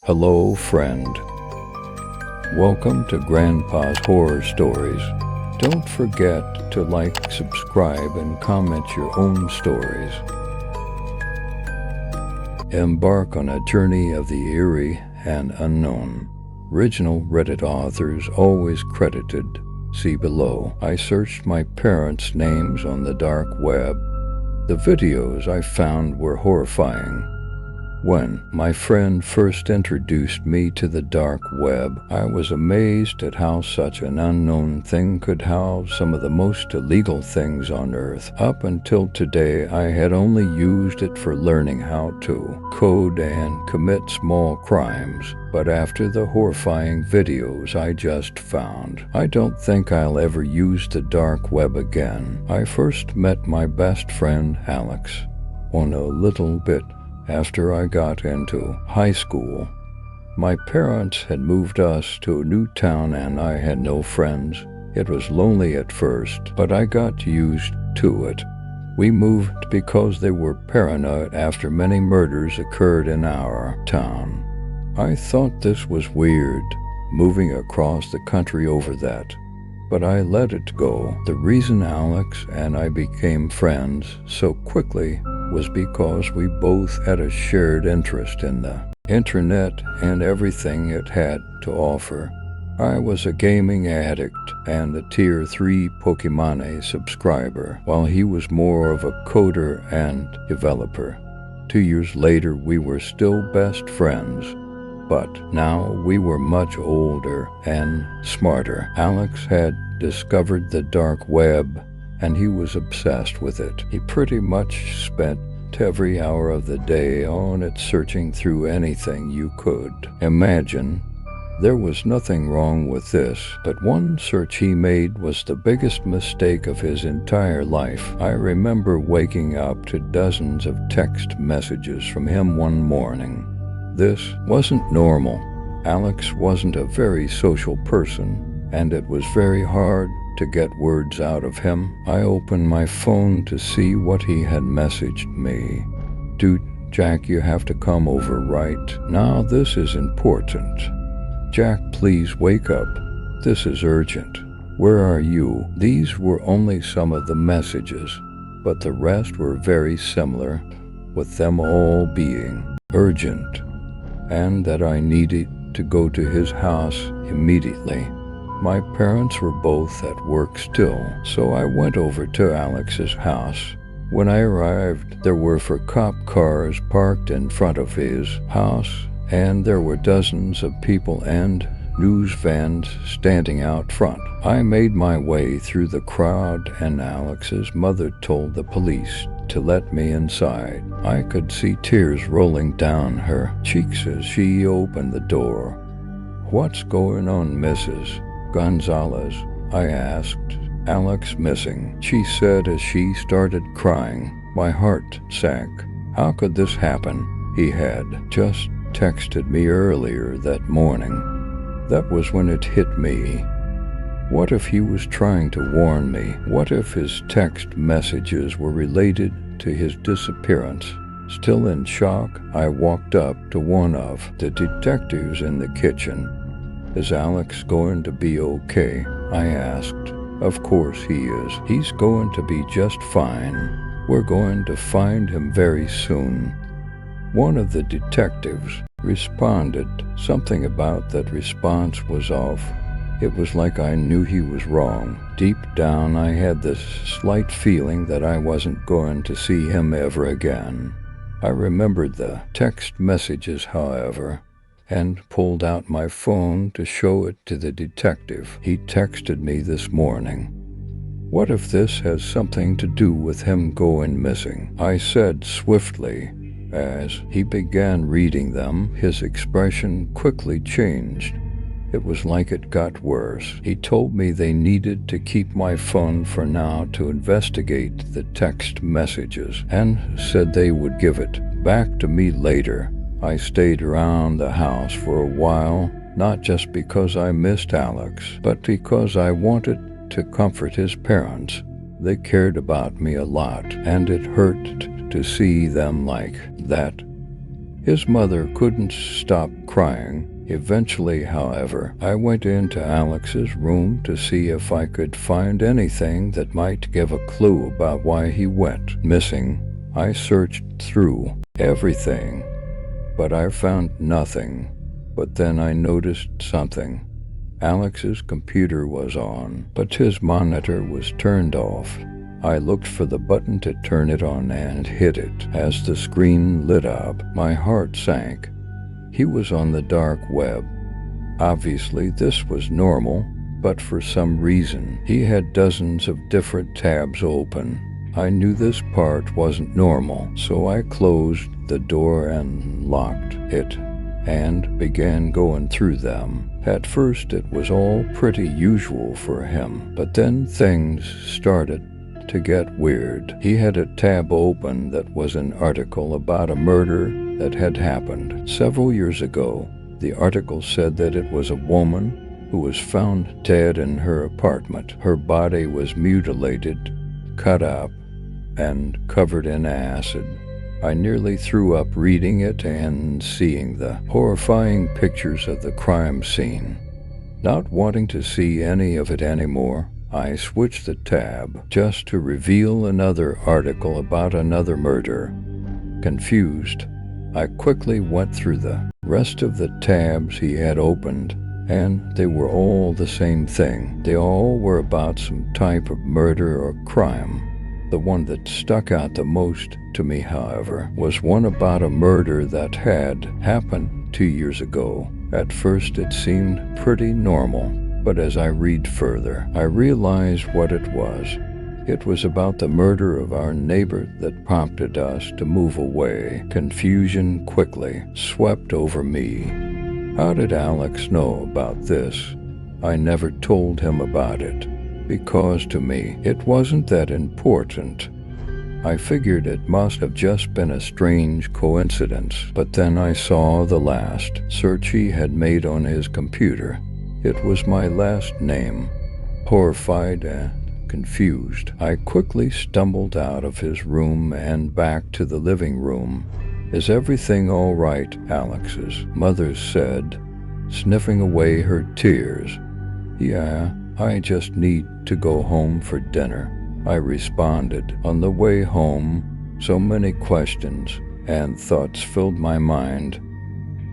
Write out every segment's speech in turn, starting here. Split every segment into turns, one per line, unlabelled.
Hello, friend. Welcome to Grandpa's Horror Stories. Don't forget to like, subscribe, and comment your own stories. Embark on a journey of the eerie and unknown. Original Reddit authors always credited. See below. I searched my parents' names on the dark web. The videos I found were horrifying. When my friend first introduced me to the dark web, I was amazed at how such an unknown thing could house some of the most illegal things on earth. Up until today, I had only used it for learning how to code and commit small crimes. But after the horrifying videos I just found, I don't think I'll ever use the dark web again. I first met my best friend Alex on a little bit after I got into high school. My parents had moved us to a new town and I had no friends. It was lonely at first, but I got used to it. We moved because they were paranoid after many murders occurred in our town. I thought this was weird, moving across the country over that, but I let it go. The reason Alex and I became friends so quickly was because we both had a shared interest in the internet and everything it had to offer. I was a gaming addict and a Tier 3 Pokemon subscriber, while he was more of a coder and developer. 2 years later, we were still best friends, but now we were much older and smarter. Alex had discovered the dark web and he was obsessed with it. He pretty much spent every hour of the day on it, searching through anything you could imagine. There was nothing wrong with this, but one search he made was the biggest mistake of his entire life. I remember waking up to dozens of text messages from him one morning. This wasn't normal. Alex wasn't a very social person, and it was very hard to get words out of him. I opened my phone to see what he had messaged me. "Dude, Jack, you have to come over right now. This is important. Jack, please wake up. This is urgent. Where are you?" These were only some of the messages, but the rest were very similar, with them all being urgent, and that I needed to go to his house immediately. My parents were both at work still, so I went over to Alex's house. When I arrived, there were 4 cop cars parked in front of his house, and there were dozens of people and news vans standing out front. I made my way through the crowd, and Alex's mother told the police to let me inside. I could see tears rolling down her cheeks as she opened the door. "What's going on, Mrs. Gonzalez?" I asked. "Alex missing," she said as she started crying. My heart sank. How could this happen? He had just texted me earlier that morning. That was when it hit me. What if he was trying to warn me? What if his text messages were related to his disappearance? Still in shock, I walked up to one of the detectives in the kitchen. "Is Alex going to be okay?" I asked. "Of course he is. He's going to be just fine. We're going to find him very soon." One of the detectives responded. Something about that response was off. It was like I knew he was wrong. Deep down, I had this slight feeling that I wasn't going to see him ever again. I remembered the text messages, however, and pulled out my phone to show it to the detective. He texted me this morning. "What if this has something to do with him going missing?" I said swiftly. As he began reading them, his expression quickly changed. It was like it got worse. He told me they needed to keep my phone for now to investigate the text messages, and said they would give it back to me later. I stayed around the house for a while, not just because I missed Alex, but because I wanted to comfort his parents. They cared about me a lot, and it hurt to see them like that. His mother couldn't stop crying. Eventually, however, I went into Alex's room to see if I could find anything that might give a clue about why he went missing. I searched through everything, but I found nothing. But then I noticed something. Alex's computer was on, but his monitor was turned off. I looked for the button to turn it on and hit it. As the screen lit up, my heart sank. He was on the dark web. Obviously, this was normal, but for some reason, he had dozens of different tabs open. I knew this part wasn't normal, so I closed the door and locked it, and began going through them. At first, it was all pretty usual for him, but then things started to get weird. He had a tab open that was an article about a murder that had happened several years ago. The article said that it was a woman who was found dead in her apartment. Her body was mutilated, cut up, and covered in acid. I nearly threw up reading it and seeing the horrifying pictures of the crime scene. Not wanting to see any of it anymore, I switched the tab just to reveal another article about another murder. Confused, I quickly went through the rest of the tabs he had opened, and they were all the same thing. They all were about some type of murder or crime. The one that stuck out the most to me, however, was one about a murder that had happened 2 years ago. At first it seemed pretty normal, but as I read further, I realized what it was. It was about the murder of our neighbor that prompted us to move away. Confusion quickly swept over me. How did Alex know about this? I never told him about it, because to me, it wasn't that important. I figured it must have just been a strange coincidence, but then I saw the last search he had made on his computer. It was my last name. Horrified and confused, I quickly stumbled out of his room and back to the living room. "Is everything all right?" Alex's mother said, sniffing away her tears. "Yeah, I just need to go home for dinner," I responded. On the way home, so many questions and thoughts filled my mind.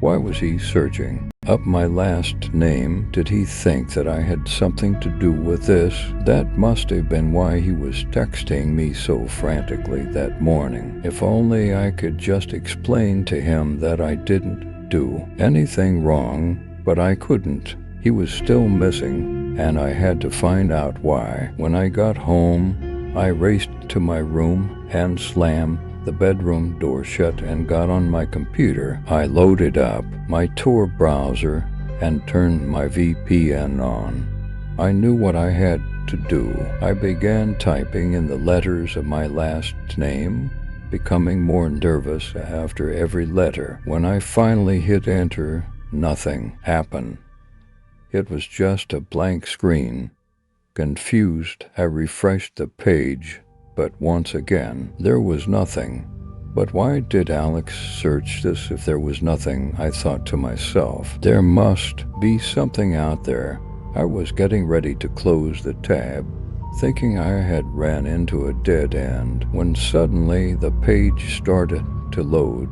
Why was he searching up my last name? Did he think that I had something to do with this? That must have been why he was texting me so frantically that morning. If only I could just explain to him that I didn't do anything wrong, but I couldn't. He was still missing, and I had to find out why. When I got home, I raced to my room and slammed the bedroom door shut and got on my computer. I loaded up my Tor browser and turned my VPN on. I knew what I had to do. I began typing in the letters of my last name, becoming more nervous after every letter. When I finally hit enter, nothing happened. It was just a blank screen. Confused, I refreshed the page, but once again, there was nothing. But why did Alex search this if there was nothing? I thought to myself. There must be something out there. I was getting ready to close the tab, thinking I had ran into a dead end, when suddenly the page started to load.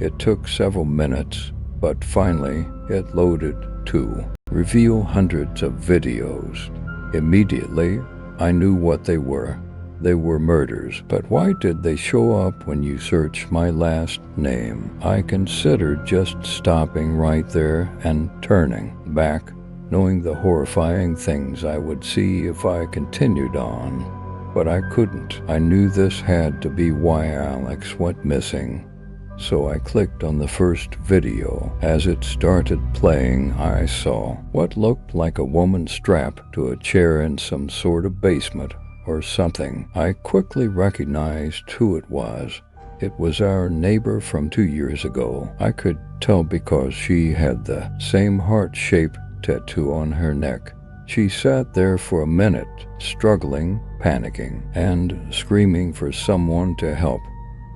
It took several minutes, but finally it loaded too. Reveal hundreds of videos. Immediately, I knew what they were. They were murders, but why did they show up when you search my last name? I considered just stopping right there and turning back, knowing the horrifying things I would see if I continued on. But I couldn't. I knew this had to be why Alex went missing. So I clicked on the first video. As it started playing, I saw what looked like a woman strapped to a chair in some sort of basement or something. I quickly recognized who it was. It was our neighbor from 2 years ago. I could tell because she had the same heart-shaped tattoo on her neck. She sat there for a minute, struggling, panicking, and screaming for someone to help.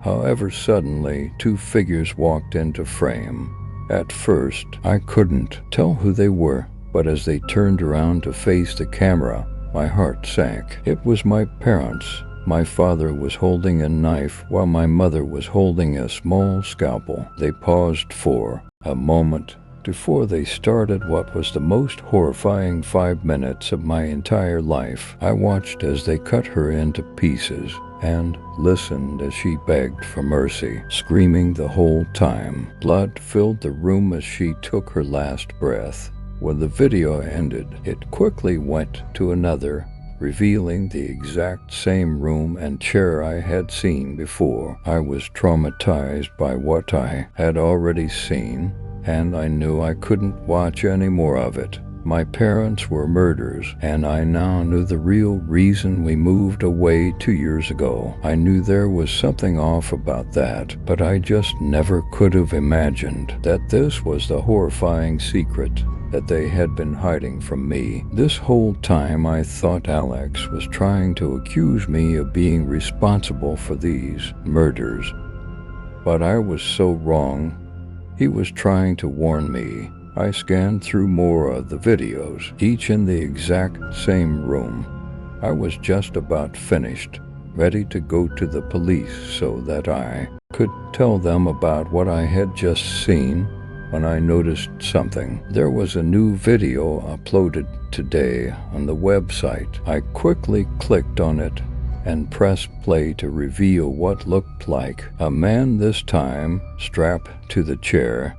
However, suddenly, two figures walked into frame. At first, I couldn't tell who they were, but as they turned around to face the camera, my heart sank. It was my parents. My father was holding a knife while my mother was holding a small scalpel. They paused for a moment before they started what was the most horrifying 5 minutes of my entire life. I watched as they cut her into pieces and listened as she begged for mercy, screaming the whole time. Blood filled the room as she took her last breath. When the video ended, it quickly went to another, revealing the exact same room and chair I had seen before. I was traumatized by what I had already seen, and I knew I couldn't watch any more of it. My parents were murderers, and I now knew the real reason we moved away 2 years ago. I knew there was something off about that, but I just never could have imagined that this was the horrifying secret that they had been hiding from me. This whole time I thought Alex was trying to accuse me of being responsible for these murders. But I was so wrong. He was trying to warn me. I scanned through more of the videos, each in the exact same room. I was just about finished, ready to go to the police so that I could tell them about what I had just seen, when I noticed something. There was a new video uploaded today on the website. I quickly clicked on it and pressed play to reveal what looked like a man, this time strapped to the chair.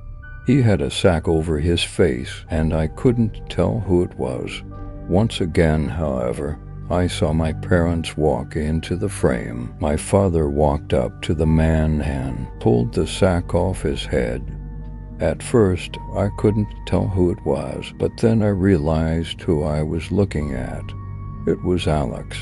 He had a sack over his face, and I couldn't tell who it was. Once again, however, I saw my parents walk into the frame. My father walked up to the man and pulled the sack off his head. At first, I couldn't tell who it was, but then I realized who I was looking at. It was Alex.